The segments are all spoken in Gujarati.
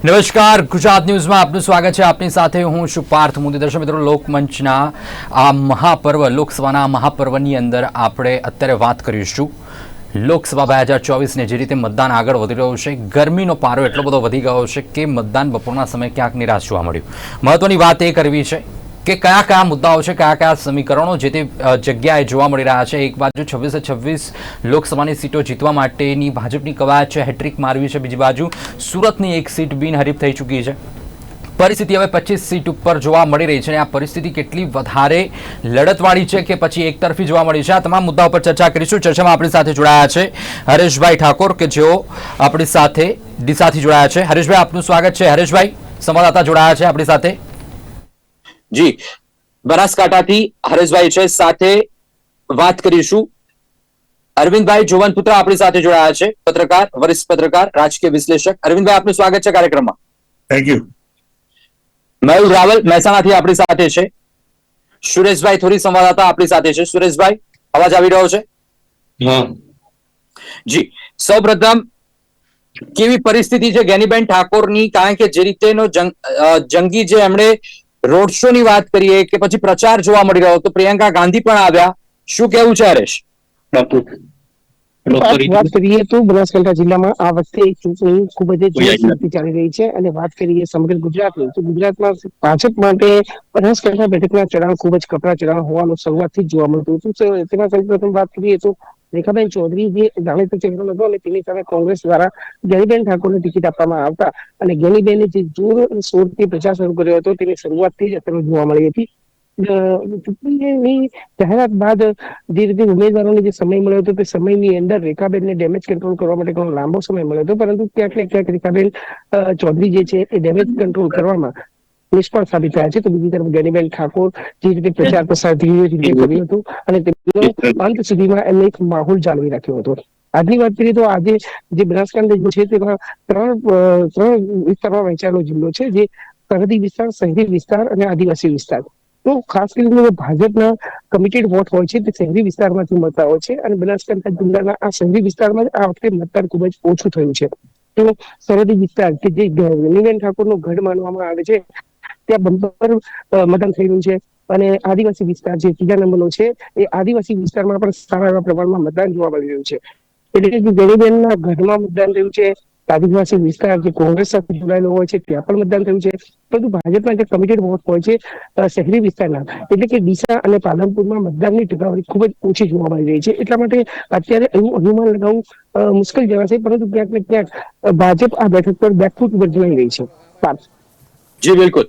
નમસ્કાર, ગુજરાત ન્યૂઝમાં આપનું સ્વાગત છે. આપની સાથે હું છું પાર્થ મોદી. દર્શક મિત્રો, લોકમંચના આ મહાપર્વ, લોકસભાના મહાપર્વની અંદર આપણે અત્યારે વાત કરીશું લોકસભા 2024ને જે રીતે મતદાન આગળ વધી રહ્યું છે. ગરમીનો પારો એટલો બધો વધી ગયો છે કે મતદાન બપોરના સમયે ક્યાંક નિરાશ જોવા મળ્યું. મહત્વની વાત એ કરવી છે કે કયા કયા મુદ્દાઓ છે, કયા કયા સમીકરણો જે તે જગ્યાએ જોવા મળી રહ્યા છે. એક બાજુ 26 લોકસભાની સીટો જીતવા માટેની ભાજપની કવાયત છે, હેટ્રિક મારવી છે. બીજી બાજુ સુરતની એક સીટ બિનહરીફ થઈ ચૂકી છે. પરિસ્થિતિ હવે 25 સીટ ઉપર જોવા મળી રહી છે અને આ પરિસ્થિતિ કેટલી વધારે લડતવાળી છે કે પછી એકતરફી જોવા મળી છે, આ તમામ મુદ્દાઓ પર ચર્ચા કરીશું. ચર્ચામાં આપણી સાથે જોડાયા છે હરેશભાઈ ઠાકોર કે જેઓ આપણી સાથે ડીસાથી જોડાયા છે. હરેશભાઈ, આપનું સ્વાગત છે. હરેશભાઈ, સંવાદદાતા જોડાયા છે આપણી સાથે. જી, બનાસકાંઠાથી હરેશભાઈ છે, સાથે વાત કરીશું. અરવિંદભાઈ જોવનપુત્ર આપણી સાથે જોડાયા છે, પત્રકાર, વરિષ્ઠ પત્રકાર, રાજકીય વિશ્લેષક. અરવિંદભાઈ, આપનું સ્વાગત છે કાર્યક્રમમાં. Thank you. મયુર રાવલ મહેસાણાથી આપણી સાથે છે. સુરેશભાઈ થોરી સંવાદદાતા આપણી સાથે છે. સુરેશભાઈ, અવાજ આવી રહ્યો છે? જી, સૌપ્રથમ કેવી પરિસ્થિતિ છે જ્ઞાનીબેન ઠાકોરની? કારણ કે જે રીતેનો જંગી જે એમણે રોડ શો ની વાત કરીએ કે પછી પ્રચાર જોવા મળી રહ્યો, તો પ્રિયંકા ગાંધી પણ આવ્યા. શું કેવું છે હરેશ? વાત કરીએ તો બનાસકાંઠા જિલ્લામાં આ વખતે ચૂંટણી ખૂબ જ જોરશોરથી ચાલી રહી છે અને વાત કરીએ સમગ્ર ગુજરાતની તો ગુજરાતમાં ભાજપ માટે બનાસકાંઠા બેઠકના ચઢાણ ખૂબ જ કપરા ચઢાણ હોવાનું શરૂઆતથી જ જોવા મળતું હતું. તેમાં સૌપ્રથમ વાત કરીએ તો રેખાબેન ચૌધરી જે જાણીતો ચહેરો હતો અને તેની સામે કોંગ્રેસ દ્વારા જ્ઞાનીબેન ઠાકોરને ટિકિટ આપવામાં આવતા અને જ્ઞાનીબેને જે જોરશોરથી પ્રચાર શરૂ કર્યો હતો તેની શરૂઆતથી જ અત્યારે જોવા મળી હતી. ચૂંટણીની જાહેરાત બાદ જે રીતે ઉમેદવારોને જે સમય મળ્યો હતો તે સમયની અંદર રેખાબેનને ડેમેજ કંટ્રોલ કરવા માટે ઘણો લાંબો સમય મળ્યો હતો, પરંતુ ક્યાંક ને ક્યાંક રેખાબેન ચૌધરી જે છે એ ડેમેજ કંટ્રોલ કરવામાં નિષ્ફળ સાબિત થયા છે. તો બીજી તરફ જ્ઞાનીબેન ઠાકોર જે રીતે પ્રચાર પ્રસાર કર્યું હતું અને તેમનો અંત સુધીમાં એમને એક માહોલ જાળવી રાખ્યો હતો. આજની વાત કરીએ તો આજે જે બનાસકાંઠા છે તેમાં ત્રણ વિસ્તારમાં વહેંચાયેલો જિલ્લો છે, જે સરહદી વિસ્તાર, શહેરી વિસ્તાર અને આદિવાસી વિસ્તાર. તો ખાસ કરીને ભાજપના કમિટેડ વોટ હોય છે તે શહેરી વિસ્તારમાંથી મળતા હોય છે અને બનાસકાંઠા જિલ્લાના આ શહેરી વિસ્તારમાં આ વખતે મતદાન ખૂબ જ ઓછું થયું છે. તો સરહદી વિસ્તાર કે જે જ્ઞાનીબેન ઠાકોરનો ગઢ માનવામાં આવે છે ત્યાં બમ્પર મતદાન થઈ રહ્યું છે અને આદિવાસી વિસ્તાર જે ત્રીજા નંબરનો છે એ આદિવાસી વિસ્તારમાં પણ સારા એવા પ્રમાણમાં મતદાન જોવા મળી રહ્યું છે. એટલે કે જ્ઞાનીબેનના ગઢમાં મતદાન થયું છે, આદિવાસી વિસ્તાર જે કોંગ્રેસ સાથે જોડાયેલો હોય છે ત્યાં પણ મતદાન થયું છે, પરંતુ ભાજપના જે કમિટેડ વોટ હોય છે શહેરી વિસ્તારના એટલે કે ડીસા અને પાલનપુરમાં મતદાનની ટકાવારી ખૂબ જ ઓછી જોવા મળી રહી છે. એટલા માટે અત્યારે એવું અનુમાન લગાવવું મુશ્કેલ જણાશે, પરંતુ ક્યાંક ને ક્યાંક ભાજપ આ બેઠક પર બેકફૂટ ઉપર જોઈ રહી છે. જી બિલકુલ.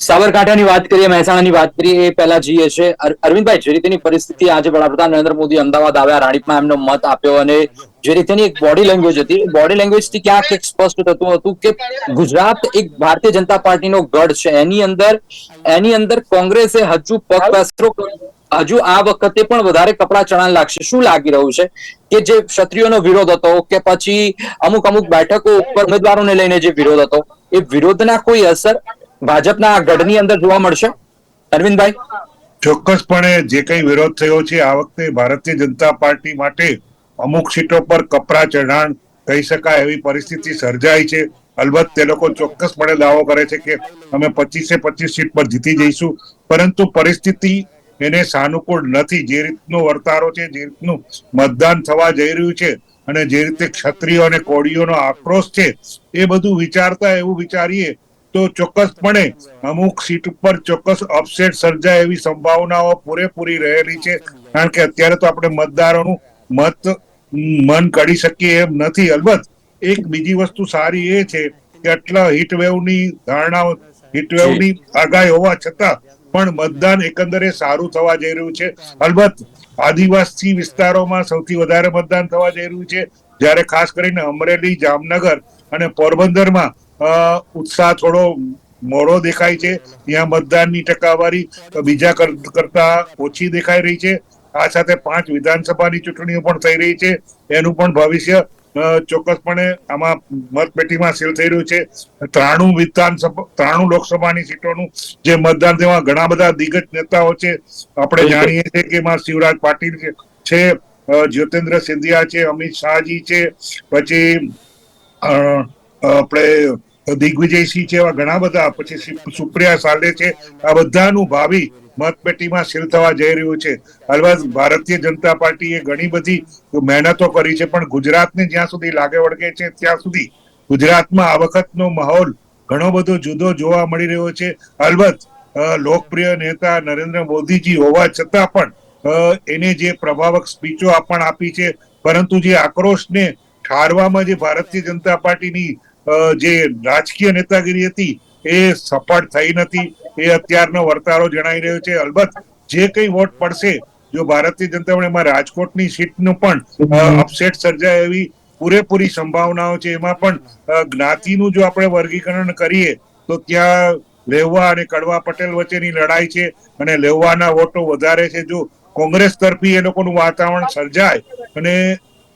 સાબરકાંઠાની વાત કરીએ, મહેસાણાની વાત કરીએ એ પહેલા જઈએ છે. અરવિંદભાઈ, જે રીતેની પરિસ્થિતિ, આજે વડાપ્રધાન નરેન્દ્ર મોદી અમદાવાદ આવ્યા, રાણીપમાં એમનો મત આપ્યો અને જે રીતેની એક બોડી લેંગ્વેજ હતી, બોડી લેંગ્વેજ થી ક્યાંક એક સ્પષ્ટ થતું હતું કે ગુજરાત એક ભારતીય જનતા પાર્ટીનો ગઢ છે. એની અંદર કોંગ્રેસે હજુ પગ પેસરો, હજુ આ વખતે પણ વધારે કપડા ચણાણ લાગશે. શું લાગી રહ્યું છે કે જે ક્ષત્રિયોનો વિરોધ હતો કે પછી અમુક બેઠકો ઉપર ઉમેદવારોને લઈને જે વિરોધ હતો, એ વિરોધના કોઈ અસર ભાજપના ગઢની અંદર જોવા મળશે? અરવિંદભાઈ, ચોક્કસપણે જે કઈ વિરોધ થયો છે આ વખતે ભારતીય જનતા પાર્ટી માટે અમુક સીટો પર કપરા ચઢાણ કહી શકાય એવી પરિસ્થિતિ સર્જાઈ છે. અલબત્ત તે લોકો ચોક્કસપણે દાવો કરે છે કે અમે 25 સીટ પર જીતી જઈશું, પરંતુ પરિસ્થિતિ એને સાનુકૂળ નથી. જે રીતનો વર્તારો છે, જે રીતનું મતદાન થવા જઈ રહ્યું છે અને જે રીતે ક્ષત્રિયો અને કોળીઓનો આક્રોશ છે, એ બધું વિચારતા એવું વિચારીએ તો ચોક્કસપણે અમુક સીટ ઉપર ચોક્કસ અપસેટ સર્જાય એવી સંભાવનાઓ પૂરેપૂરી રહેલી છે. કારણ કે અત્યારે તો આપણે મતદારોનું મન કાઢી શકીએ એમ નથી. અલબત્ત એક બીજી વસ્તુ સારી એ છે કે આટલા હીટવેવની ધારણાઓ, હીટવેવની આગાહી હોવા છતાં પણ મતદાન એકંદરે સારું થવા જઈ રહ્યું છે. અલબત્ત આદિવાસી વિસ્તારોમાં સૌથી વધારે મતદાન થવા જઈ રહ્યું છે, જ્યારે ખાસ કરીને અમરેલી, જામનગર અને પોરબંદરમાં ઉત્સાહ થોડો મોડો દેખાય છે, ત્યાં મતદાનની ટકાવારી બીજા કરતા ઓછી દેખાઈ રહી છે. આ સાથે 5 વિધાનસભાની ચૂંટણીઓ પણ થઈ રહી છે, એનું પણ ભવિષ્ય ચોક્કસપણે આમાં મતપેટીમાં સીલ થઈ રહ્યું છે. 93 લોકસભાની સીટોનું જે મતદાન, તેમાં ઘણા બધા દિગ્ગજ નેતાઓ છે. આપણે જાણીએ છીએ કે એમાં શિવરાજ પાટીલ છે, જ્યોતિન્દ્ર સિંધિયા છે, અમિત શાહજી છે, પછી આપણે દિગ્વિજયસિંહ છે, એવા ઘણા બધા, પછી સુપ્રિયા સાલે છે. આ બધાનું ભાવિ મતપેટીમાં સીલ થવા જઈ રહ્યું છે. અલબત્ત ભારતીય જનતા પાર્ટીએ ઘણી બધી મહેનતો કરી છે, પણ ગુજરાતને જ્યાં સુધી લાગે વળગે છે ત્યાં સુધી ગુજરાતમાં આ વખતનો માહોલ ઘણો બધો જુદો જોવા મળી રહ્યો છે. અલબત્ત લોકપ્રિય નેતા નરેન્દ્ર મોદીજી હોવા છતાં પણ એને જે પ્રભાવક સ્પીચો પણ આપી છે, પરંતુ જે આક્રોશને ઠારવામાં જે ભારતીય જનતા પાર્ટીની જે રાજકીય નેતાગીરી હતી એ સફળ થઈ નથી. એ અત્યારનો વર્તારો જણાઈ રહ્યો છે. અલબત્ત જે કઈ વોટ પડશે, જો ભારતીય જનતા પાર્ટીમાં રાજકોટની સીટનું પણ અપસેટ સર્જાય એવી પૂરેપૂરી સંભાવનાઓ છે. એમાં પણ જ્ઞાતિનું જો આપણે વર્ગીકરણ કરીએ તો ત્યાં લેવા અને કડવા પટેલ વચ્ચેની લડાઈ છે, અને લેવાના વોટો વધારે છે. જો કોંગ્રેસ તરફી એ લોકોનું વાતાવરણ સર્જાય અને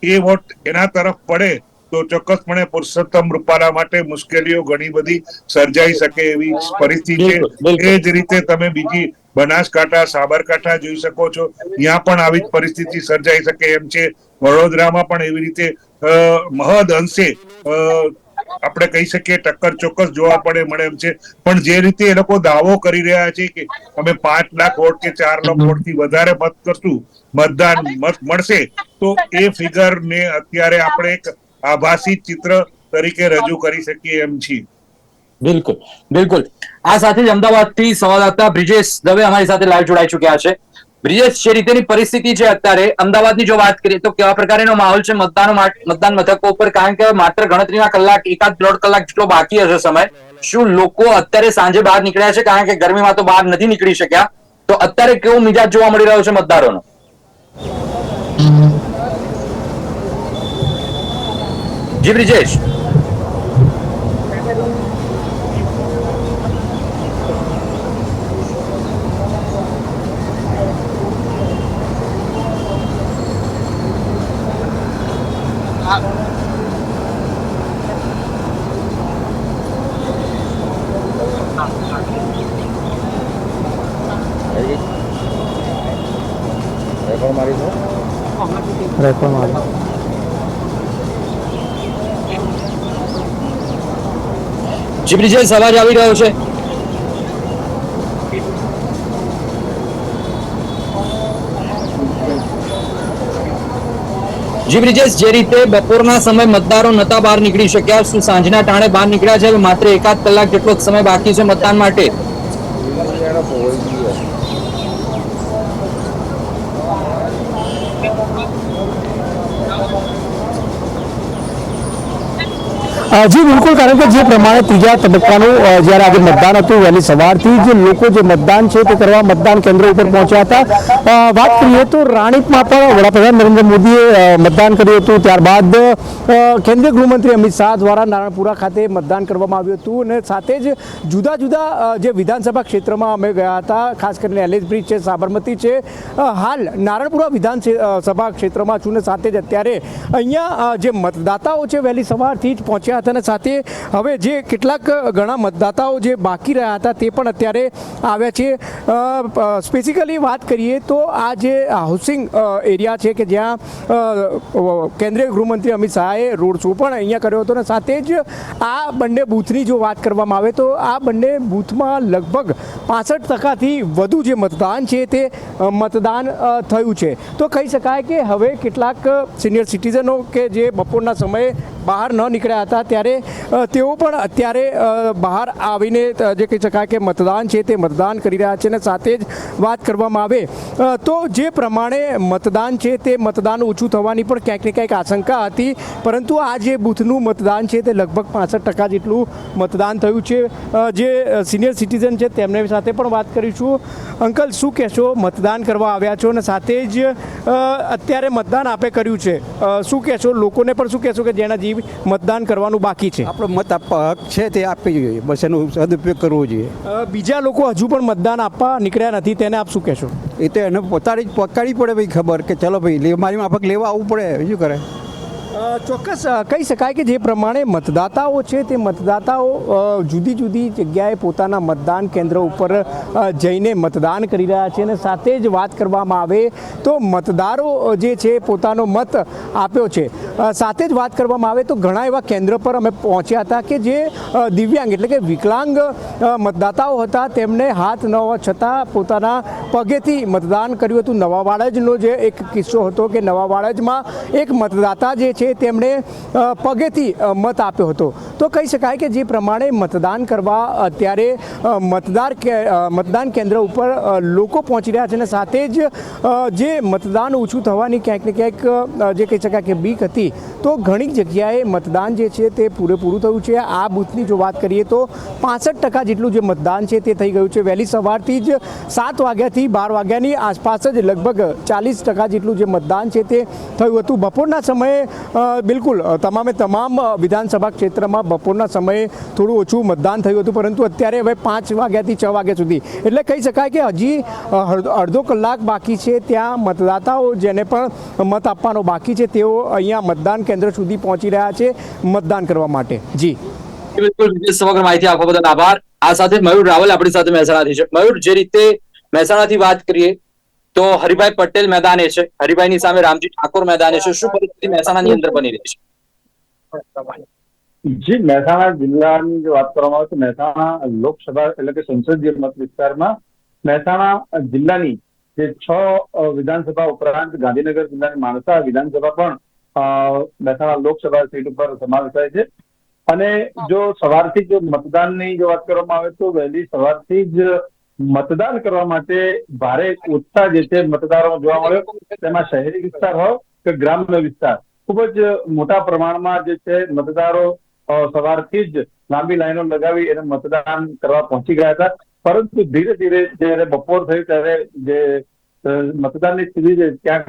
એ વોટ એના તરફ પડે તો ચોક્કસપણે પુરુષોત્તમ રૂપાલા માટે મુશ્કેલીઓ ઘણી બધી સર્જાઈ શકે એવી પરિસ્થિતિ છે. એ જ રીતે તમે બીજી બનાસકાંઠા, સાબરકાંઠા જોઈ શકો છો, ત્યાં પણ આવી જ પરિસ્થિતિ સર્જાઈ શકે એમ છે. વડોદરામાં પણ એવી રીતે મહદ અંશે આપણે કહી શકીએ ટક્કર ચોક્કસ જોવા મળે એમ છે. પણ જે રીતે એ લોકો દાવો કરી રહ્યા છે કે અમે 5 લાખ વોટ કે 4 લાખ વોટ થી વધારે મત કરશું, મત મળશે, તો એ ફિગર ને અત્યારે આપણે એક આભાસી ચિત્ર તરીકે રજૂ કરી શકીએ એમ છીએ. બિલકુલ બિલકુલ. આ સાથે જ અમદાવાદથી સંવાદદાતા બ્રિજેશ દવે અમારી સાથે લાઈવ જોડાઈ ચુક્યા છે. બ્રિજેશ, જે રીતેની પરિસ્થિતિ છે અત્યારે અમદાવાદની જો વાત કરીએ તો કેવા પ્રકારનો માહોલ છે મતદાન મથકો ઉપર? કારણ કે માત્ર ગણતરીના કલાક, 1.5 કલાક જેટલો બાકી હશે સમય. શું લોકો અત્યારે સાંજે બહાર નીકળ્યા છે? કારણ કે ગરમીમાં તો બહાર નથી નીકળી શક્યા, તો અત્યારે કેવો મિજાજ જોવા મળી રહ્યો છે મતદારોનો? જી બ્રિજેશ. જી બ્રિજેશ, અવાજ આવી રહ્યો છે? જી બ્રિજેશ, જે રીતે બપોરના સમય મતદારો નતા બહાર નીકળી શક્યા, શું સાંજના ટાણે બહાર નીકળ્યા છે? માત્ર 1.5 કલાક જેટલો સમય બાકી છે મતદાન માટે. જી બિલકુલ, કારણ કે જે પ્રમાણે ત્રીજા તબક્કાનું જ્યારે આજે મતદાન હતું, વહેલી સવારથી જ લોકો જે મતદાન છે તે કરવા મતદાન કેન્દ્રો ઉપર પહોંચ્યા હતા. વાત કરીએ તો રાણીપમાં પણ વડાપ્રધાન નરેન્દ્ર મોદીએ મતદાન કર્યું હતું. ત્યારબાદ કેન્દ્રીય ગૃહમંત્રી અમિત શાહ દ્વારા નારણપુરા ખાતે મતદાન કરવામાં આવ્યું હતું, અને સાથે જ જુદા જુદા જે વિધાનસભા ક્ષેત્રમાં અમે ગયા હતા, ખાસ કરીને એલએચ બ્રિજ છે, સાબરમતી છે. હાલ નારણપુરા વિધાનસભા ક્ષેત્રમાં છું, ને સાથે જ અત્યારે અહીંયા જે મતદાતાઓ છે વહેલી સવારથી જ પહોંચ્યા હતા, અને સાથે હવે જે કેટલાક ઘણા મતદાતાઓ જે બાકી રહ્યા હતા તે પણ અત્યારે આવ્યા છે. સ્પેસિફિકલી વાત કરીએ તો આ જે હાઉસિંગ એરિયા છે કે જ્યાં કેન્દ્રીય ગૃહમંત્રી અમિત શાહે રોડ શો પણ અહીંયા કર્યો હતો, અને સાથે જ આ બંને બૂથની જો વાત કરવામાં આવે તો આ બંને બૂથમાં લગભગ 65%થી વધુ જે મતદાન છે તે મતદાન થયું છે. તો કહી શકાય કે હવે કેટલાક સિનિયર સિટીઝનો કે જે બપોરના સમયે બહાર ન નીકળ્યા હતા ત્યારે તેઓ પણ અત્યારે બહાર આવીને જે કહી શકાય કે મતદાન છે તે મતદાન કરી રહ્યા છે. અને સાથે જ વાત કરવામાં આવે તો જે પ્રમાણે મતદાન છે તે મતદાન ઓછું થવાની પણ ક્યાંક ને ક્યાંક આશંકા હતી, પરંતુ આ જે બૂથનું મતદાન છે તે લગભગ 65% જેટલું મતદાન થયું છે. જે સિનિયર સિટીઝન છે તેમની સાથે પણ વાત કરીશું. અંકલ, શું કહેશો? મતદાન કરવા આવ્યા છો અને સાથે જ અત્યારે મતદાન આપે કર્યું છે, શું કહેશો? લોકોને પણ શું કહેશો કે જેના જીવ મતદાન કરવાનું બાકી છે? આપણો મત આપવા હક છે તે આપવી જોઈએ, બસ એનો સદુપયોગ કરવો જોઈએ. બીજા લોકો હજુ પણ મતદાન આપવા નીકળ્યા નથી, તેને આપ શું કહેશો? એ તો એને પોતાની જ પકડવી પડે ભાઈ ખબર કે ચલો ભાઈ મારી માફક લેવા આવવું પડે, શું કરે. ચોક્કસ કહી શકાય કે જે પ્રમાણે મતદાતાઓ છે તે મતદાતાઓ જુદી જુદી જગ્યાએ પોતાના મતદાન કેન્દ્ર ઉપર જઈને મતદાન કરી રહ્યા છે અને સાથે જ વાત કરવામાં આવે તો મતદારો જે છે પોતાનો મત આપ્યો છે. સાથે જ વાત કરવામાં આવે તો ઘણા એવા કેન્દ્ર પર અમે પહોંચ્યા હતા કે જે દિવ્યાંગ એટલે કે વિકલાંગ મતદાતાઓ હતા, તેમને હાથ ન હોવા છતાં પોતાના પગેથી મતદાન કર્યું હતું. નવા વાડજનો જે એક કિસ્સો હતો કે નવા વાડજમાં એક મતદાતા જે છે તેમણે પગેથી મત આપ્યો હતો. તો કહી શકાય કે જે પ્રમાણે મતદાન કરવા અત્યારે મતદાન કેન્દ્ર ઉપર લોકો પહોંચી રહ્યા છે અને સાથે જ જે મતદાન ઓછું થવાની ક્યાંક ને ક્યાંક જે કહી શકાય કે બીક હતી, તો ઘણી જગ્યાએ મતદાન જે છે તે પૂરેપૂરું થયું છે. આ બૂથની જો વાત કરીએ તો 65% જેટલું જે મતદાન છે તે થઈ ગયું છે. વહેલી સવારથી જ 7 વાગ્યાથી 12 વાગ્યાની આસપાસ જ લગભગ 40% જેટલું જે મતદાન છે તે થયું હતું. બપોરના સમયે બિલકુલ તમામ વિધાનસભા ક્ષેત્રમાં બપોરના સમયે થોડું ઓછું મતદાન થયું હતું, પરંતુ અત્યારે હવે 5 વાગ્યાથી 6 વાગ્યા સુધી એટલે કહી શકાય કે હજી અડધો કલાક બાકી છે. ત્યાં મતદાતાઓ જેને પણ મત આપવાનો બાકી છે તેઓ અહીંયા મતદાન કેન્દ્ર સુધી પહોંચી રહ્યા છે મતદાન કરવા માટે. જી બિલકુલ, સમગ્ર માહિતી આપવા બદલ આભાર. આ સાથે મયુર રાવલ આપણી સાથે મહેસાણાથી છે. મયુર, જે રીતે મહેસાણાથી વાત કરીએ તો હરિભાઈ પટેલ મેદાને છે, હરિભાઈની સામે રામજી ઠાકોર મેદાને છે. શું પરિસ્થિતિ મહેસાણાની અંદર બની રહી છે? જી, મહેસાણા જિલ્લાની જો વાત કરવામાં આવે તો મહેસાણા લોકસભા એટલે કે સંસદીય મત વિસ્તારમાં મહેસાણા જિલ્લાની જે 6 વિધાનસભા ઉપરાંત ગાંધીનગર જિલ્લાની માણસા વિધાનસભા પણ મહેસાણા લોકસભા સીટ ઉપર સમાવેશ થાય છે. અને જો સવારથી જો મતદાનની જો વાત કરવામાં આવે તો વહેલી સવારથી જ મતદાન કરવા માટે ભારે ઉત્સાહ જે છે મતદારોમાં જોવા મળ્યો. તેમાં શહેરી વિસ્તાર હોય કે ગ્રામ્ય વિસ્તાર, ખૂબ જ મોટા પ્રમાણમાં જે છે મતદારો સવારથી જ લાંબી લાઈનો લગાવી અને મતદાન કરવા પહોંચી ગયા હતા. પરંતુ ધીરે ધીરે જયારે બપોર થયું ત્યારે જે મતદાનની સ્થિતિ ક્યાંક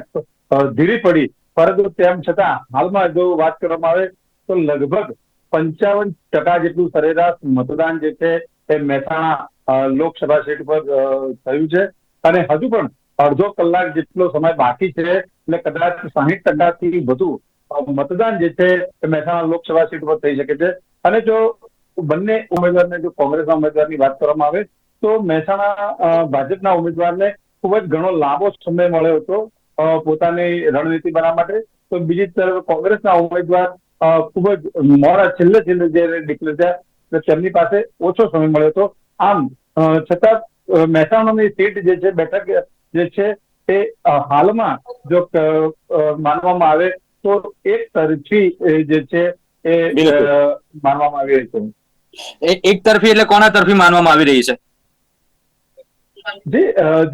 ધીરી પડી, પરંતુ તેમ છતાં હાલમાં જો વાત કરવામાં આવે તો લગભગ 55% જેટલું સરેરાશ મતદાન જે છે એ મહેસાણા લોકસભા સીટ પર થયું છે. અને હજુ પણ અડધો કલાક જેટલો સમય બાકી છે, એટલે કદાચ 60%થી વધુ મતદાન જે છે એ મહેસાણા લોકસભા સીટ પર થઈ શકે છે. અને જો બંને ઉમેદવારને જો કોંગ્રેસના ઉમેદવારની વાત કરવામાં આવે તો મહેસાણા ભાજપના ઉમેદવારને ખૂબ જ ઘણો લાંબો સમય મળ્યો હતો પોતાની રણનીતિ બનાવવા માટે. તો બીજી તરફ કોંગ્રેસના ઉમેદવાર ખૂબ જ મોડા છેલ્લે જે ડિક્લેર થયા તેમની પાસે ઓછો સમય મળ્યો હતો. આમ છતાં મહેસાણાની સીટ જે છે, બેઠક જે છે તે હાલમાં જો માનવામાં આવે તો એક તરફી જે છે એ માનવામાં આવી રહી છે. એક તરફી એટલે કોના તરફી માનવામાં આવી રહી છે?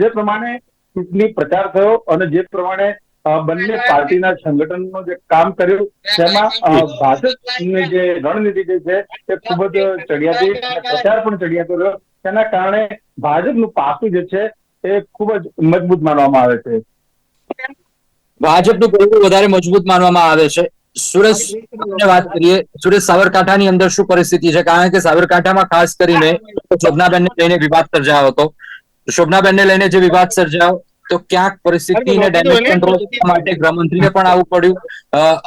જે પ્રમાણે ચૂંટણી પ્રચાર થયો અને જે પ્રમાણે બંને પાર્ટીના સંગઠનનો જે કામ કર્યું તેમાં ભાજપની જે રણનીતિ જે છે એ ખૂબ જ ચડિયાતી અને પ્રચાર પણ ચડિયાતો રહ્યો. તેના કારણે ભાજપનું પાસું જે છે એ ખૂબ જ મજબૂત માનવામાં આવે છે. ભાજપનું પહેલું વધારે મજબૂત માનવામાં આવે છે. સુરેશ, વાત કરીએ સુરેશ, સાબરકાંઠાની અંદર શું પરિસ્થિતિ છે? કારણ કે સાબરકાંઠામાં ખાસ કરીને શોભનાબેનને લઈને વિવાદ સર્જાયો હતો. શોભનાબેનને લઈને જે વિવાદ સર્જાયો તો ક્યાંક પરિસ્થિતિને ડેમેજ કંટ્રોલ કરવા માટે ગૃહમંત્રીને પણ આવવું પડ્યું,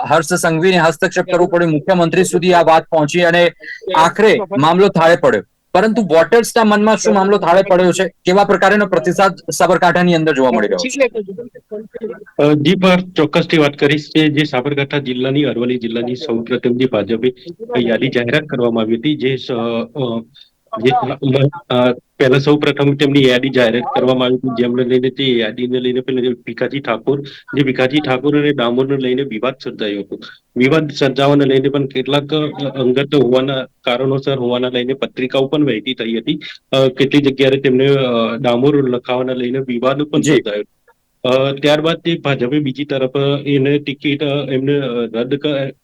હર્ષ સંઘવીને હસ્તક્ષેપ કરવું પડ્યું, મુખ્યમંત્રી સુધી આ વાત પહોંચી અને આખરે મામલો થાળે પડ્યો. પરંતુ વોટર્સના મનમાં શું મામલો થાળે પડ્યો છે? કેવા પ્રકારનો પ્રતિસાદ સાબરકાંઠાની અંદર જોવા મળી રહ્યો છે? જી પર ચોક્કસથી વાત કરીશ કે જે સાબરકાંઠા જિલ્લાની અરવલ્લી જિલ્લાની સૌપ્રથમ જે ભાજપે યાદી જાહેરાત કરવામાં આવી હતી, પહેલા સૌ પ્રથમ તેમની યાદી જાહેરાત કરવામાં આવી હતી, જેમને લઈને તે યાદીને લઈને પેલા ભીખાજી ઠાકોર અને ડામોરને લઈને વિવાદ સર્જાયો હતો. વિવાદ સર્જાવાને લઈને પણ કેટલાક અંગત હોવાના કારણોસર હોવાના લઈને પત્રિકાઓ પણ વહેતી થઈ હતી. કેટલી જગ્યાએ તેમને ડામોર લખાવાના લઈને વિવાદ પણ સર્જાયો. ત્યારબાદ તે ભાજપે બીજી તરફ એને ટિકિટ એમને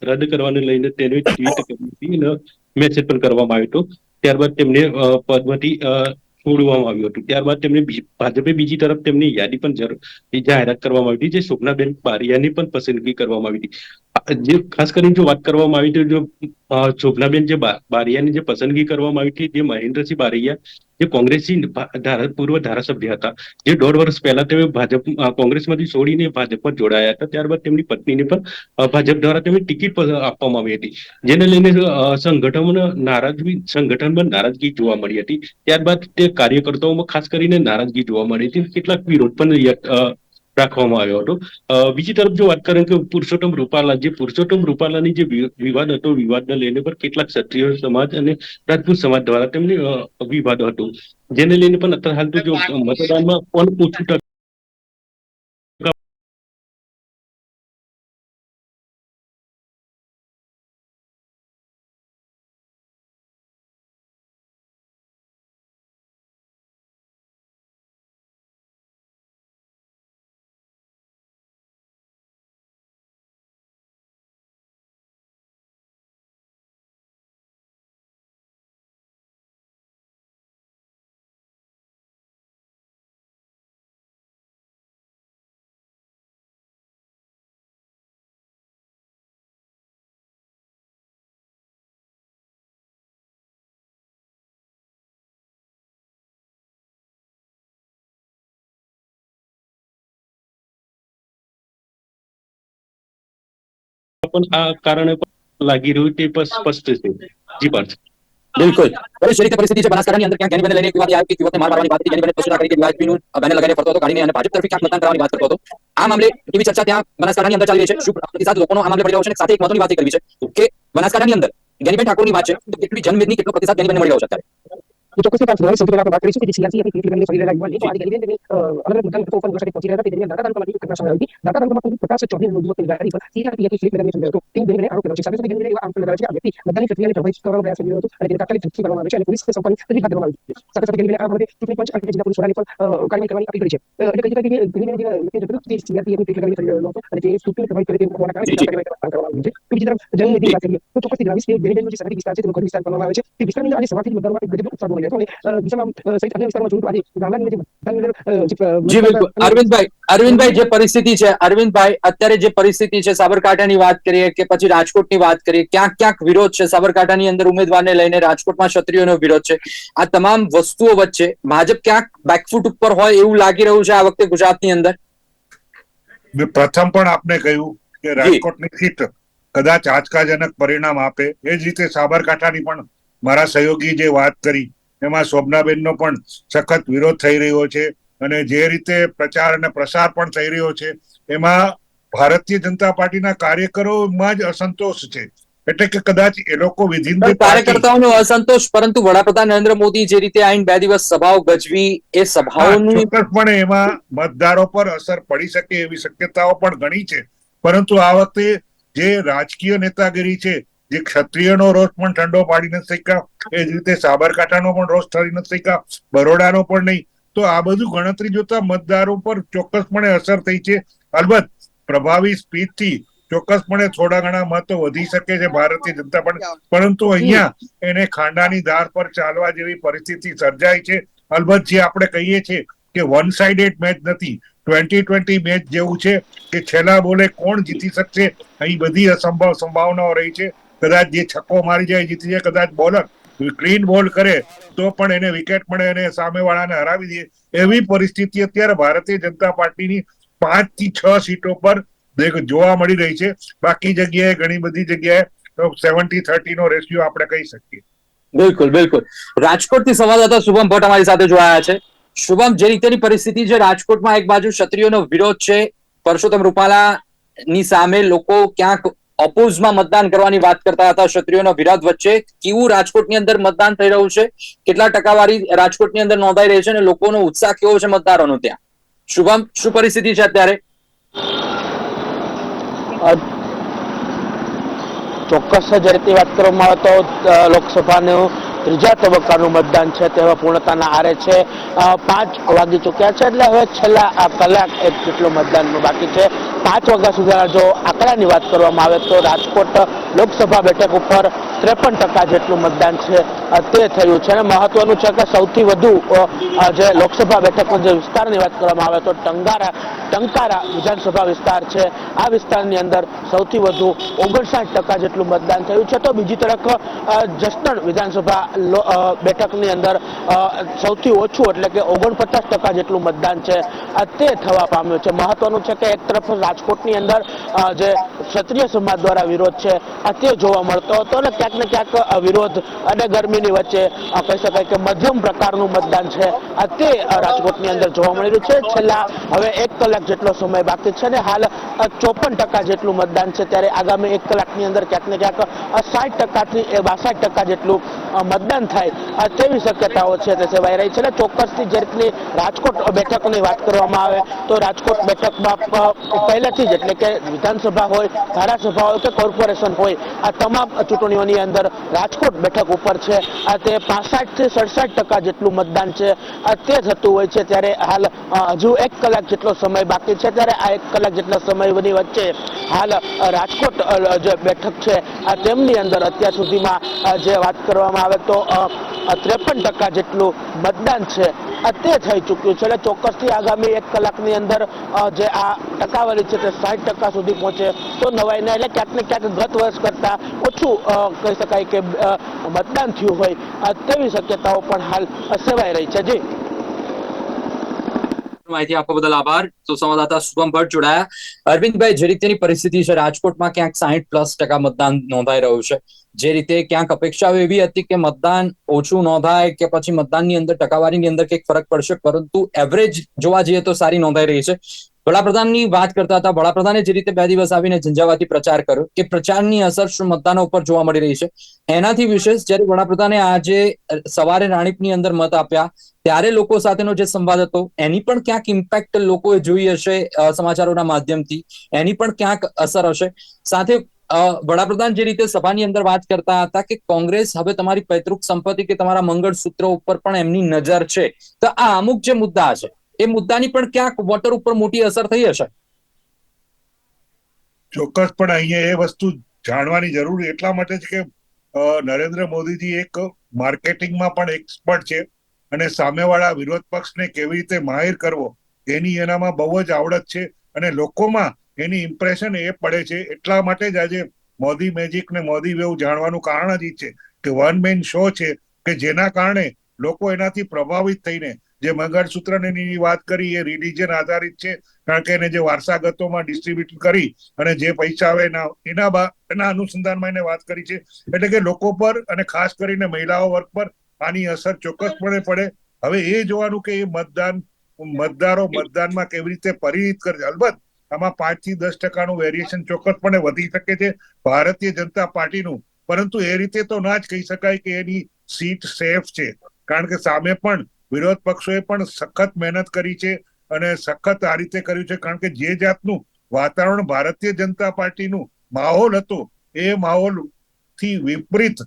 રદ કરવાને લઈને તેને ટ્વીટ કરી હતી અને મેસેજ પણ કરવામાં આવ્યો હતો. ત્યારબાદ તેમને પદમાંથી છોડવામાં આવ્યું હતું. ત્યારબાદ તેમને ભાજપે બીજી તરફ તેમની યાદી પણ જાહેરાત કરવામાં આવી હતી, જે શોભનાબેન બારિયાની પણ પસંદગી કરવામાં આવી હતી. જે ખાસ કરીને જો વાત કરવામાં આવી તો જો શોભનાબેન જે બારિયાની જે પસંદગી કરવામાં આવી હતી, જે મહેન્દ્રસિંહ બારૈયા જે પૂર્વ ધારાસભ્ય હતા, જે 1.5 વર્ષ પહેલા તેઓ કોંગ્રેસમાંથી છોડીને ભાજપમાં જોડાયા હતા. ત્યારબાદ તેમની પત્નીને પણ ભાજપ દ્વારા તેમને ટિકિટ આપવામાં આવી હતી, જેને લઈને સંગઠનમાં નારાજગી જોવા મળી હતી. ત્યારબાદ તે કાર્યકર્તાઓમાં ખાસ કરીને નારાજગી જોવા મળી હતી, કેટલાક વિરોધ પણ રાખવામાં આવ્યો હતો. બીજી તરફ જો વાત કરીએ કે પુરુષોત્તમ રૂપાલાની જે વિવાદ હતો, વિવાદને લઈને પણ કેટલાક ક્ષત્રિય સમાજ અને રાજપૂત સમાજ દ્વારા તેમને વિવાદ હતો, જેને લઈને પણ અત્યારે હાલ તો જો મતદાનમાં પણ ઓછું પણ આ કારણે લાગી રહ્યું તે પણ સ્પષ્ટ છે. જી પાર્થ. બિલકુલ. જે રીતે પરિસ્થિતિ છે બનાસકાંઠાની અંદર, ક્યાં જ્ઞાનીબેનને લઈને એક વાત આવી કે યુવકને માર મારવાની વાત હતી, જ્ઞાનીબેને સ્પષ્ટતા કરી કે વીઆઈપીનું બેનર લગાવીને ફરતો હતો કાઢીને અને ભાજપ તરફથી ક્યાંક મતદાન કરવાની વાત કરતો હતો. આ મામલે એવી ચર્ચા ત્યાં બનાસકાંઠાની અંદર ચાલી રહી છે. શું પ્રતિસાદ લોકોનો આ મામલે મળી રહ્યો છે? અને સાથે એક મહત્વની વાત એ કરવી છે કે બનાસકાંઠાની અંદર જ્ઞાનીબેન ઠાકોરની વાત છે તો કેટલી જનમેદની, કેટલો પ્રતિસાદ જ્ઞાનીબેનને મળી રહ્યો છે અત્યારે? ચોક્કસથી વાત સૌથી પહેલા આપણે વાત કરીશું કે જે સીઆરસી હતી પીપીએમને ફરી રહેલા યુવાન તો આજે ગરીબેન અલગ અલગ મુદ્દા પર ઉપર સાથે પહોંચી રહ્યા હતા. તે દરમિયાન દાતા તાલુકામાંથી ઘટના સામે આવી. દાતા તાલુકામાં પ્રકાશ ચૌધરી યુવકની ગાડી પર સીઆરપીએફની ફ્લિપ લગાવીને સમજાયો હતો. તે ગરીબેને આરોપ કર્યો છે. સાથે ગરીબેને એવા આરોપ લગાવ્યા છે કે આ વ્યક્તિ મતદાનની પ્રક્રિયાને પ્રભાવિત કરવાનો પ્રયાસ કરી રહ્યો હતો અને તેને તાત્કાલિક ઝડપી કરવામાં આવે છે અને પોલીસ સંપર્કની તજવીજ હાથ ધરવામાં આવી છે. સાથે ગરીબેને આ બાબતે ચૂંટણી પંચ અને જિલ્લા પોલીસ વડાને પણ કાર્યવાહી કરવાની અપીલ કરી છે. એટલે કહી શકાય કે ગરીબેને જે સીઆરપીએફની ફ્લિપ લગાવીને ફરી રહ્યો હતો અને તે ચૂંટણીને પ્રભાવિત કરે તે હોવાના કારણે કરવામાં આવી છે. બીજી તરફ જનમેદની વાત કરીએ તો ચોક્કસથી જણાવીશ કે ગરીબેનનો જે સરહદી વિસ્તાર છે તેનો ઘર વિસ્તાર કરવામાં આવે છે. તે વિસ્તારની અંદર આજે સવારથી મતદારો માટે ગજબનો ઉત્સાહ જોવા મળ્યો હતો અને દિશામાં સહિત અન્ય વિસ્તારમાં જોયું તો આજે જી બિલકુલ. અરવિંદભાઈ જે પરિસ્થિતિ છે, અરવિંદભાઈ અત્યારે જે પરિસ્થિતિ છે, સાબરકાંઠાની વાત કરીએ કે પછી રાજકોટની વાત કરીએ, ક્યાંક વિરોધ છે. સાબરકાંઠાની અંદર ઉમેદવારને લઈને, રાજકોટમાં ક્ષત્રિયોનો વિરોધ છે. આ તમામ વસ્તુઓ વચ્ચે ભાજપ ક્યાંક બેકફૂટ ઉપર હોય એવું લાગી રહ્યું છે આ વખતે ગુજરાતની અંદર. મેં પ્રથમ પણ આપને કહ્યું કે રાજકોટની સીટ કદાચ આંચકાજનક પરિણામ આપે. એ જ રીતે સાબરકાંઠાની પણ મારા સહયોગી જે વાત કરી એમાં શોભનાબેનનો પણ સખત વિરોધ થઈ રહ્યો છે અને જે રીતે પ્રચાર અને પ્રસાર પણ થઈ રહ્યો છે એમાં ભારતીય જનતા પાર્ટીના કાર્યકરોમાં જ અસંતોષ છે. એટલે કે કદાચ એ લોકો કાર્યકર્તાઓનો અસંતોષ, પરંતુ વડાપ્રધાન નરેન્દ્ર મોદી જે રીતે આઈને 2 દિવસ સભાઓ ગજવી, એ સભાઓની ચોક્કસપણે એમાં મતદારો પર અસર પડી શકે એવી શક્યતાઓ પણ ઘણી છે. પરંતુ આ વખતે જે રાજકીય નેતાગીરી છે, જે ક્ષત્રિયનો રોષ પણ ઠંડો પાડી નથી શક્યા, એ જ રીતે સાબરકાંઠાનો પણ રોષ ઠરી નથી શક્યા, બરોડાનો પણ નહીં. તો આ બધું ગણતરી જોતા મતદારો પર ચોક્કસપણે અસર થઈ છે. અલબત્ત પ્રભાવી સ્પીચથી ચોક્કસપણે થોડા ઘણા મતો વધી શકે છે ભારતીય જનતા પાર્ટી, પરંતુ અહીંયા એને ખાંડાની ધાર પર ચાલવા જેવી પરિસ્થિતિ સર્જાય છે. અલબત્ત જે આપણે કહીએ છીએ કે વન સાઇડેડ મેચ નથી, 2020 મેચ જેવું છે કે છેલ્લા બોલે કોણ જીતી શકશે, અહીં બધી સંભાવનાઓ રહી છે. કદાચ જે છક્કો મારી જાય જીતી જાય, કદાચ બોલર ક્લીન બોલ કરે તો પણ એને વિકેટ મળે અને સામેવાળાને હરાવી દે, એવી પરિસ્થિતિ અત્યારે ભારતીય જનતા પાર્ટીની 5 થી 6 સીટો પર જોવા મળી રહી છે. બાકી જગ્યાએ ઘણી બધી જગ્યાએ 70-30 નો રેશિયો આપણે કહી શકીએ. બિલકુલ. રાજકોટથી સંવાદદાતા શુભમ ભટ્ટ અમારી સાથે જોડાયા છે. શુભમ, જે રીતેની પરિસ્થિતિ છે રાજકોટમાં, એક બાજુ ક્ષત્રિયોનો વિરોધ છે, પરસોત્તમ રૂપાલાની સામે લોકો ક્યાંક ઓપોઝમાં મતદાન કરવાની વાત કરતા હતા, ક્ષત્રિયોનો વિરોધ વચ્ચે કેવું રાજકોટની અંદર મતદાન થઈ રહ્યું છે, કેટલા ટકાવારી રાજકોટની અંદર નોંધાઈ રહી છે અને લોકોનો ઉત્સાહ કેવો છે મતદારોનો ત્યાં? શુભમ, શું પરિસ્થિતિ છે અત્યારે? ચોક્કસ જ રીતે વાત કરવામાં આવે તો લોકસભાનું ત્રીજા તબક્કાનું મતદાન છે તે હવે પૂર્ણતાના આરે છે. 5 વાગી ચૂક્યા છે, એટલે હવે છેલ્લા કલાક એક જેટલું મતદાનનું બાકી છે. 5 વાગ્યા સુધીના જો આંકડાની વાત કરવામાં આવે તો રાજકોટ લોકસભા બેઠક ઉપર 53% જેટલું મતદાન છે તે થયું છે. અને મહત્વનું છે કે સૌથી વધુ જે લોકસભા બેઠકનો જે વિસ્તારની વાત કરવામાં આવે તો ટંકારા વિધાનસભા વિસ્તાર છે. આ વિસ્તારની અંદર સૌથી વધુ 59% જેટલું મતદાન થયું છે. તો બીજી તરફ જસદણ વિધાનસભા બેઠકની અંદર સૌથી ઓછું એટલે કે 49% જેટલું મતદાન છે તે થવા પામ્યું છે. મહત્વનું છે કે એક તરફ રાજકોટની અંદર જે ક્ષત્રિય સમાજ દ્વારા વિરોધ છે તે જોવા મળતો હતો અને ક્યાંક ને ક્યાંક વિરોધ અને ગરમીની વચ્ચે કહી શકાય કે મધ્યમ પ્રકારનું મતદાન છે તે રાજકોટની અંદર જોવા મળી રહ્યું છે. છેલ્લા હવે 1 કલાક જેટલો સમય બાકી છે અને હાલ 54% જેટલું મતદાન છે, ત્યારે આગામી 1 કલાકની અંદર ક્યાંક ને ક્યાંક 60% થી 62% જેટલું મતદાન થાય તેવી શક્યતાઓ છે તે સેવાઈ રહી છે. અને ચોક્કસથી જે રીતની રાજકોટ બેઠકની વાત કરવામાં આવે તો રાજકોટ બેઠકમાં પહેલેથી જ એટલે કે વિધાનસભા હોય, ધારાસભા હોય કે કોર્પોરેશન હોય, આ તમામ ચૂંટણીઓની અંદર રાજકોટ બેઠક ઉપર છે તે 65 થી 67% જેટલું મતદાન છે તે થતું હોય છે. ત્યારે હાલ હજુ 1 કલાક જેટલો સમય બાકી છે, ત્યારે આ 1 કલાક જેટલા સમયની વચ્ચે હાલ રાજકોટ જે બેઠક છે તેમની અંદર અત્યાર સુધીમાં જે વાત કરવામાં આવે તો 53% જેટલું મતદાન છે તે થઈ ચૂક્યું છે. એટલે ચોક્કસથી આગામી 1 કલાકની અંદર જે આ ટકાવારી છે તે 60% સુધી પહોંચે તો નવાઈ નહીં. એટલે ક્યાંક ને ક્યાંક ગત વર્ષ કરતા ઓછું કહી શકાય કે મતદાન થયું હોય તેવી શક્યતાઓ પણ હાલ સેવાઈ રહી છે. જી, માહિતી આપવા બદલ આભાર. તો સંવાદદાતા શુભમ ભટ્ટ જોડાયા. અરવિંદભાઈ, જે રીતેની પરિસ્થિતિ છે રાજકોટમાં ક્યાંક 60+ મતદાન નોંધાઈ રહ્યું છે, જે રીતે ક્યાંક અપેક્ષાઓ એવી હતી કે મતદાન ઓછું નોંધાય કે પછી મતદાનની અંદર ટકાવારીની અંદર કંઈક ફરક પડશે, પરંતુ એવરેજ જોવા જઈએ તો સારી નોંધાઈ રહી છે. વડાપ્રધાનની વાત કરતા હતા. વડાપ્રધાને જે રીતે 2 દિવસ આવીને ઝંઝાવાતી પ્રચાર કર્યો કે પ્રચારની અસર શું મતદાનો ઉપર જોવા મળી રહી છે, એનાથી વિશેષ જ્યારે વડાપ્રધાને આજે સવારે રાણીપની અંદર મત આપ્યા ત્યારે લોકો સાથેનો જે સંવાદ હતો એની પણ ક્યાંક ઇમ્પેક્ટ લોકોએ જોઈ હશે સમાચારોના માધ્યમથી, એની પણ ક્યાંક અસર હશે. સાથે વડાપ્રધાન જે રીતે સભાની અંદર વાત કરતા હતા કે કોંગ્રેસ હવે તમારી પૈતૃક સંપત્તિ કે તમારા મંગળસૂત્ર ઉપર પણ એમની નજર છે, તો આ અમુક જે મુદ્દા છે એ મુદ્દાની પણ ક્યાંક વોટર ઉપર મોટી અસર થઈ હશે. ચોક્કસપણે અહીંયા એ વસ્તુ જાણવાની જરૂર એટલા માટે છે કે નરેન્દ્ર મોદીજી એક માર્કેટિંગમાં પણ એક્સપર્ટ છે અને સામેવાળા વિરોધ પક્ષને કેવી રીતે માહિર કરવો એની એનામાં બહુ જ આવડત છે અને લોકોમાં એની ઇમ્પ્રેશન એ પડે છે. એટલા માટે જ આજે મોદી મેજિક ને મોદી વેવ જાણવાનું કારણ જ છે કે વન મેન શો છે કે જેના કારણે લોકો એનાથી પ્રભાવિત થઈને જે મંગળસૂત્રની વાત કરી એ રિલિજન આધારિત છે, કારણ કે એને જે વારસાગતોમાં ડિસ્ટ્રીબ્યુટ કરી અને જે પૈસા આવે એના અનુસંધાનમાં એને વાત કરી છે. એટલે કે લોકો પર અને ખાસ કરીને મહિલાઓ વર્ગ પર આની અસર ચોક્કસપણે પડે. હવે એ જોવાનું કે એ મતદારો મતદાનમાં કેવી રીતે પરિણિત કરે છે. અલબત્ત આમાં 5 થી 10% વેરિએશન ચોક્કસપણે વધી શકે છે ભારતીય જનતા પાર્ટીનું, પરંતુ એ રીતે તો ના જ કહી શકાય કે એની સીટ સેફ છે, કારણ કે સામે પણ વિરોધ પક્ષોએ પણ સખત મહેનત કરી છે અને સખત આ રીતે કર્યું છે, કારણ કે જે જાતનું વાતાવરણ ભારતીય જનતા પાર્ટીનું માહોલ હતો એ માહોલ થી વિપરીત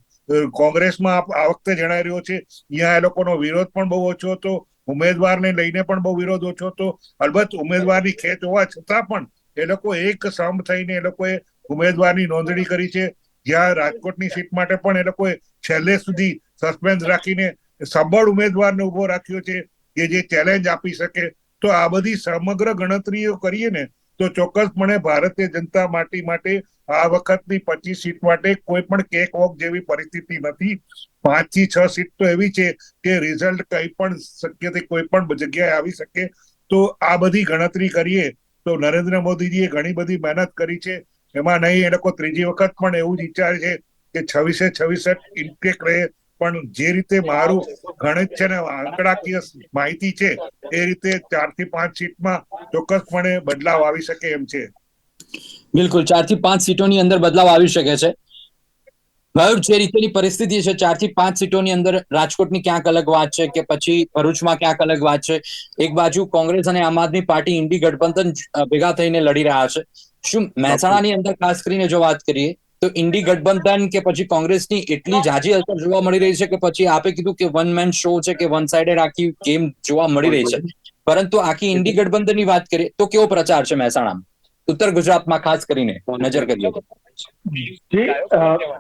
કોંગ્રેસમાં આ વખતે જણાઈ રહ્યો છે. અહીંયા એ લોકોનો વિરોધ પણ બહુ ઓછો હતો, ઉમેદવારને લઈને પણ બહુ વિરોધ ઓછો હતો. અલબત્ત ઉમેદવારની ખેંચ હોવા છતાં પણ એ લોકો એક સમ થઈને એ લોકોએ ઉમેદવારની નોંધણી કરી છે. જ્યાં રાજકોટની સીટ માટે પણ એ લોકોએ છેલ્લે સુધી સસ્પેન્સ રાખીને સબળ ઉમેદવારને ઉભો રાખ્યો છે કે જે ચેલેન્જ આપી શકે. તો આ બધી સમગ્ર ગણતરીઓ કરીએ ને તો ચોક્કસપણે ભારતીય જનતા પાર્ટી માટે આ વખતની 25 સીટ માટે કોઈ પણ કેક વોક જેવી પરિસ્થિતિ નથી. 5 થી 6 સીટ તો એવી છે કે રિઝલ્ટ કઈ પણ શક્યથી કોઈ પણ જગ્યાએ આવી શકે. તો આ બધી ગણતરી કરીએ તો નરેન્દ્ર મોદીજીએ ઘણી બધી મહેનત કરી છે. એમાં નહીં એ લોકો ત્રીજી વખત પણ એવું જ વિચારે છે કે 26 ઇન્ટેક રહે, પણ જે રીતે મારું ગણિત છે ને આંકડાકીય માહિતી છે એ રીતે 4 થી 5 સીટમાં ચોક્કસપણે બદલાવ આવી શકે એમ છે. બિલકુલ 4 થી 5 સીટોની અંદર બદલાવ આવી શકે છે. મયુર, જે રીતેની પરિસ્થિતિ છે 4 થી 5 સીટોની અંદર રાજકોટની ક્યાંક અલગ વાત છે કે પછી ભરૂચમાં ક્યાંક અલગ વાત છે. એક બાજુ કોંગ્રેસ અને આમ આદમી પાર્ટી ઇન્ડી ગઠબંધન ભેગા થઈને લડી રહ્યા છે. શું મહેસાણાની અંદર ખાસ કરીને જો વાત કરીએ તો ઇન્ડી ગઠબંધન કે પછી કોંગ્રેસની એટલી જાજી અસર જોવા મળી રહી છે કે પછી આપે કીધું કે વન મેન શો છે કે વન સાઇડેડ આખી ગેમ જોવા મળી રહી છે, પરંતુ આખી ઇન્ડી ગઠબંધનની વાત કરીએ તો કેવો પ્રચાર છે મહેસાણામાં? ઉત્તર ગુજરાતમાં ખાસ કરીને નજર કરીએ તો?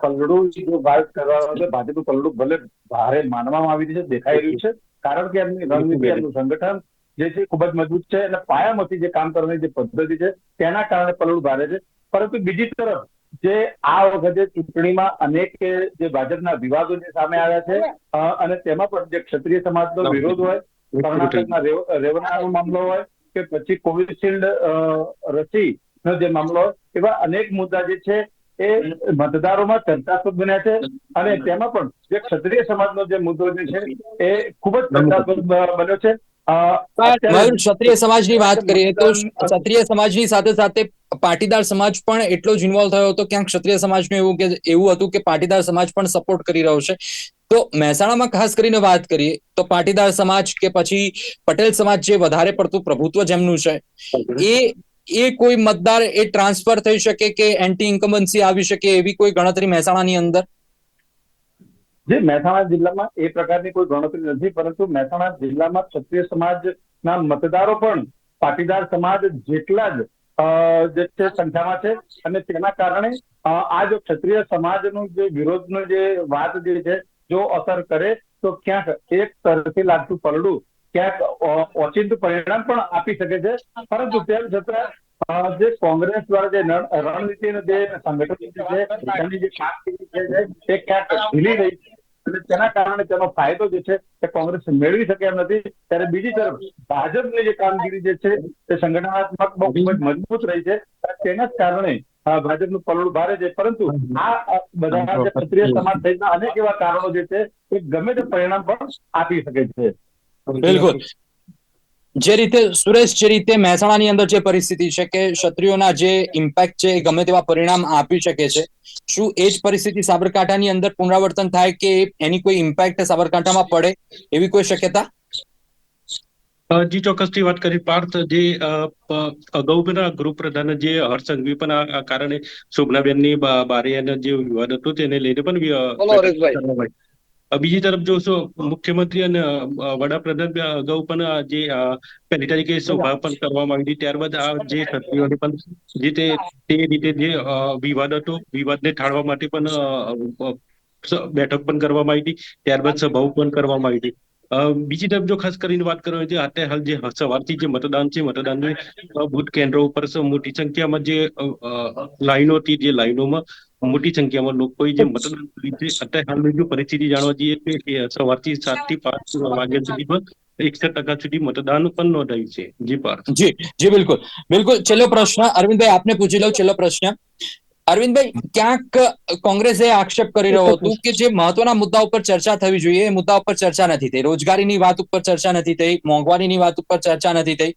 પલડું જો વાત કરવામાં આવે, ભાજપનું પલડું ભલે ભારે માનવામાં આવી રહ્યું છે, દેખાઈ રહ્યું છે, કારણ કે એમની રણનીતિ, એમનું સંગઠન જે છે ખૂબ જ મજબૂત છે અને પાયામાંથી જે કામ કરવાની જે પદ્ધતિ છે તેના કારણે પલડું ભારે છે. પરંતુ બીજી તરફ જે આ વખતે ચૂંટણીમાં અનેક જે ભાજપના વિવાદો જે સામે આવ્યા છે અને તેમાં પણ જે ક્ષત્રિય સમાજનો વિરોધ હોય, કર્ણાટકના રેવન્નાનો મામલો હોય કે પછી કોવિશિલ્ડ રસીનો જે મામલો હોય, એવા અનેક મુદ્દા જે છે એ મતદારોમાં ચર્ચાસ્પદ બન્યા છે અને તેમાં પણ જે ક્ષત્રિય સમાજનો જે મુદ્દો જે છે એ ખૂબ જ ચર્ચાસ્પદ બન્યો છે. મયુર, ક્ષત્રિય સમાજની વાત કરીએ તો ક્ષત્રિય સમાજની સાથે સાથે પાટીદાર સમાજ પણ એટલો જ ઇન્વોલ્વ થયો હતો. ક્યાંક ક્ષત્રિય સમાજનું એવું હતું કે પાટીદાર સમાજ પણ સપોર્ટ કરી રહ્યો છે. તો મહેસાણામાં ખાસ કરીને વાત કરીએ તો પાટીદાર સમાજ કે પછી પટેલ સમાજ જે વધારે પડતું પ્રભુત્વ જેમનું છે એ કોઈ મતદાર એ ટ્રાન્સફર થઈ શકે કે એન્ટી ઇન્કમ્બન્સી આવી શકે એવી કોઈ ગણતરી મહેસાણાની અંદર? જે મહેસાણા જિલ્લામાં એ પ્રકારની કોઈ ગણતરી નથી, પરંતુ મહેસાણા જિલ્લામાં ક્ષત્રિય સમાજના મતદારો પણ પાટીદાર સમાજ જેટલા જ જે છે સંખ્યામાં છે અને તેના કારણે આ જો ક્ષત્રિય સમાજનું જે વિરોધનો જે વાત જે છે જો અસર કરે તો ક્યાંક એક તરફી લાગતું પલડું ક્યાંક ઓચિંતું પરિણામ પણ આપી શકે છે. પરંતુ તેમ છતાં જે કોંગ્રેસ દ્વારા જે રણનીતિ જે સંગઠન છે એની જે કામગીરી છે એ ક્યાંક ઢીલી રહી છે અને તેના કારણે તેનો ફાયદો જે છે એ કોંગ્રેસ મેળવી શકે એમ નથી. ત્યારે બીજી તરફ ભાજપની જે કામગીરી જે છે તે સંગઠનાત્મક ખૂબ જ મજબૂત રહી છે. તેના જ કારણે ભાજપનું પલડું ભારે છે. પરંતુ આ બધા જે ક્ષત્રિય સમાજ સહિતના અનેક એવા કારણો જે છે એ ગમે તે પરિણામ પણ આપી શકે છે. બિલકુલ. જે રીતે સુરેશ, જે રીતે મહેસાણાની અંદર જે પરિસ્થિતિ છે કે ક્ષત્રિયોના જે ઇમ્પેક્ટ છે એ ગમે તેવા પરિણામ આપી શકે છે, શું એ જ પરિસ્થિતિ સાબરકાંઠાની અંદર પુનરાવર્તન થાય કે એની કોઈ ઇમ્પેક્ટ સાબરકાંઠામાં પડે એવી કોઈ શક્યતા? જી ચોક્કસથી વાત કરી પાર્થ. જે અગાઉના ગૃહપ્રધાન જે હર્ષ સંઘવી પણ આ કારણે શોભનાબેનની બારીયાનો જે વિવાદ હતો તેને લઈને પણ બીજી તરફ જોશો મુખ્યમંત્રી અને વડાપ્રધાન અગાઉ પણ જે પહેલી તારીખે સભા પણ કરવામાં આવી હતી. ત્યારબાદ આ જે ક્ષત્રિયોને પણ જે તે રીતે જે વિવાદ હતો વિવાદને ટાળવા માટે પણ બેઠક પણ કરવામાં આવી હતી. ત્યારબાદ સભાઓ પણ કરવામાં આવી હતી. બીજી તરફ જો ખાસ કરીને વાત કરવાની છે, અત્યારે હાલ જે સવારથી જે મતદાન છે, મતદાનની બુથ કેન્દ્રો ઉપર મોટી સંખ્યામાં જે લાઈનો હતી, જે લાઈનોમાં મોટી સંખ્યામાં લોકોએ જે મતદાન કર્યું છે. અત્યારે હાલની જો પરિસ્થિતિ જાણવા જઈએ કે સવારથી 7 થી 5 વાગ્યા સુધીમાં 61% સુધી મતદાન પણ નોંધાયું છે. જી પાર્થ. જી બિલકુલ બિલકુલ. છેલ્લો પ્રશ્ન અરવિંદભાઈ આપને પૂછી લઉં. છેલ્લો પ્રશ્ન અરવિંદભાઈ, ક્યાંક કોંગ્રેસે આક્ષેપ કરી રહ્યો હતું કે જે મહત્વના મુદ્દા ઉપર ચર્ચા થવી જોઈએ એ મુદ્દા ઉપર ચર્ચા નથી થઈ. રોજગારીની વાત ઉપર ચર્ચા નથી થઈ, મોંઘવારીની વાત ઉપર ચર્ચા નથી થઈ.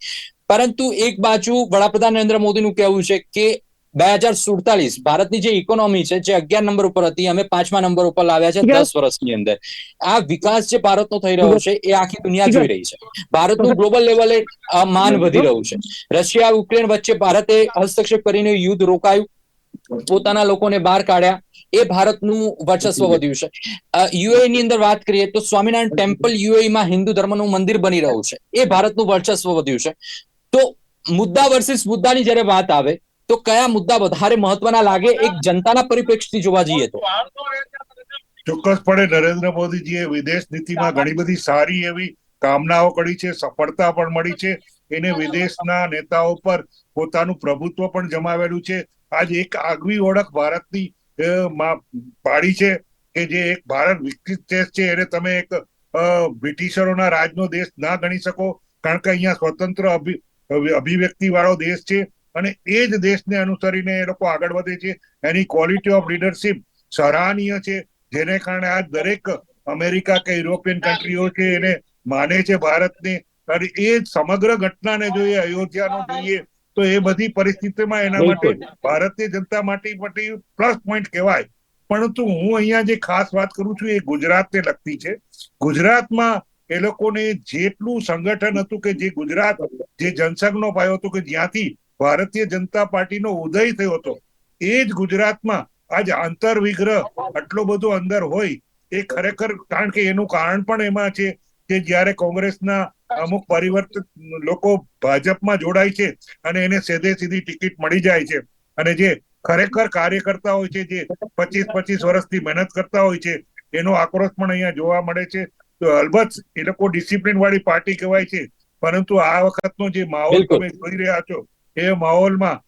પરંતુ એક બાજુ વડાપ્રધાન નરેન્દ્ર મોદીનું કહેવું છે કે 2047 ભારતની જે ઇકોનોમી છે જે 11 નંબર ઉપર હતી અમે 5મા નંબર ઉપર લાવ્યા છે 10 વર્ષની અંદર. આ વિકાસ જે ભારતનો થઈ રહ્યો છે એ આખી દુનિયા જોઈ રહી છે. ભારતનું ગ્લોબલ લેવલે માન વધી રહ્યું છે. રશિયા યુક્રેન વચ્ચે ભારતે હસ્તક્ષેપ કરીને યુદ્ધ રોકાયું, પોતાના લોકોને બહાર કાઢ્યા, એ ભારતનું વર્ચસ્વ વધ્યું છે. યુએઈ ની અંદર વાત કરીએ તો સ્વામિનારાયણ ટેમ્પલ યુએઈમાં હિન્દુ ધર્મનું મંદિર બની રહ્યું છે, એ ભારતનું વર્ચસ્વ વધ્યું છે. તો મુદ્દા વર્સિસ મુદ્દાની જ્યારે વાત આવે તો કયા મુદ્દા વધારે મહત્વના લાગે એક જનતાના પરિપ્રેક્ષથી જોવા જઈએ તો? ચોક્કસપણે નરેન્દ્ર મોદીજીએ વિદેશ નીતિમાં ઘણી બધી સારી એવી કામનાઓ કરી છે, સફળતા પણ મળી છે. એને વિદેશના નેતાઓ પર પોતાનું પ્રભુત્વ પણ જમાવેલું છે. આજ એક આગવી ઓળખ ભારતની પાડી છે કે જે એક ભારત વિકસિત દેશ છે એને તમે એક બ્રિટિશરોના રાજનો દેશ ના ગણી શકો, કારણ કે અહીંયા સ્વતંત્ર અભિવ્યક્તિ વાળો દેશ છે અને એ જ દેશને અનુસરીને એ લોકો આગળ વધે છે. એની ક્વોલિટી ઓફ લીડરશિપ સરાહનીય છે, જેને કારણે આ દરેક અમેરિકા કે યુરોપિયન કન્ટ્રીઓ છે એને માને છે ભારતને. અને એ સમગ્ર ઘટનાને જોઈએ, અયોધ્યાનો જોઈએ તો એ બધી પરિસ્થિતિમાં એના માટે ભારતીય જનતા માટે પ્લસ પોઈન્ટ કહેવાય. પરંતુ હું અહીંયા જે ખાસ વાત કરું છું એ ગુજરાતને લગતી છે. ગુજરાતમાં એ લોકોને જેટલું સંગઠન હતું કે જે ગુજરાત જે જનસંઘનો પાયો હતો કે જ્યાંથી ભારતીય જનતા પાર્ટીનો ઉદય થયો હતો, એ જ ગુજરાતમાં આજ આંતરવિગ્રહ આટલો બધો અંદર હોય એ ખરેખર, કારણ કે એનું કારણ પણ એમાં છે કે જ્યારે કોંગ્રેસના અમુક પરિવર્તિત લોકો ભાજપમાં જોડાય છે અને એને સીધે સીધી ટિકિટ મળી જાય છે, અને જે ખરેખર કાર્યકર્તા હોય છે, જે 25 વર્ષથી મહેનત કરતા હોય છે, એનો આક્રોશ પણ અહીંયા જોવા મળે છે. તો અલબત્ત એ લોકો ડિસિપ્લિન વાળી પાર્ટી કહેવાય છે, પરંતુ આ વખતનો જે માહોલ બિલકુલ. તમે જોઈ રહ્યા છો એ માહોલમાં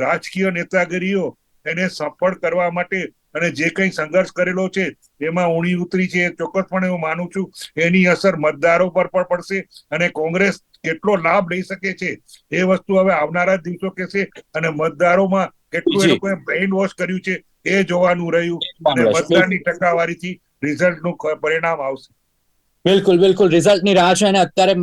રાજકીય નેતાગીરીઓ એને સફળ કરવા માટે અને જે કંઈ સંઘર્ષ કરેલો છે એમાં ઊણી ઉતરી છે, એ ચોક્કસપણે હું માનું છું. એની અસર મતદારો પર પણ પડશે અને કોંગ્રેસ કેટલો લાભ લઈ શકે છે એ વસ્તુ હવે આવનારા દિવસો કહેશે, અને મતદારોમાં કેટલું એ જી. લોકોએ બ્રેઇન વોશ કર્યું છે એ જોવાનું રહ્યું, અને કોંગ્રેસ. મતદાનની ટકાવારીથી રિઝલ્ટનું પરિણામ આવશે. બિલકુલ બિલકુલ રિઝલ્ટની રાહ છે, અને અત્યારે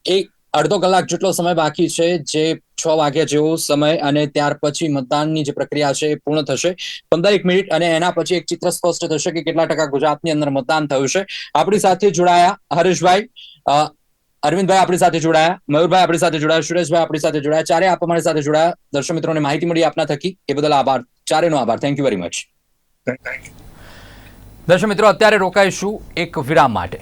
એક અડધો કલાક જેટલો સમય બાકી છે, જે 6 વાગ્યા જેવો સમય, અને ત્યાર પછી મતદાનની જે પ્રક્રિયા છે એ પૂર્ણ થશે 15 મિનિટ, અને એના પછી એક ચિત્ર સ્પષ્ટ થશે કે કેટલા ટકા ગુજરાતની અંદર મતદાન થયું છે. આપણી સાથે જોડાયા હરેશભાઈ, અરવિંદભાઈ આપણી સાથે જોડાયા, મયુરભાઈ આપણી સાથે જોડાયા, સુરેશભાઈ આપણી સાથે જોડાયા, ચારે આપ અમારી સાથે જોડાયા. દર્શક મિત્રોને માહિતી મળી આપના થકી, એ બદલ આભાર, ચારેનો આભાર. Thank you very much. Thank you. દર્શક મિત્રો, અત્યારે રોકાઈશું એક વિરામ માટે.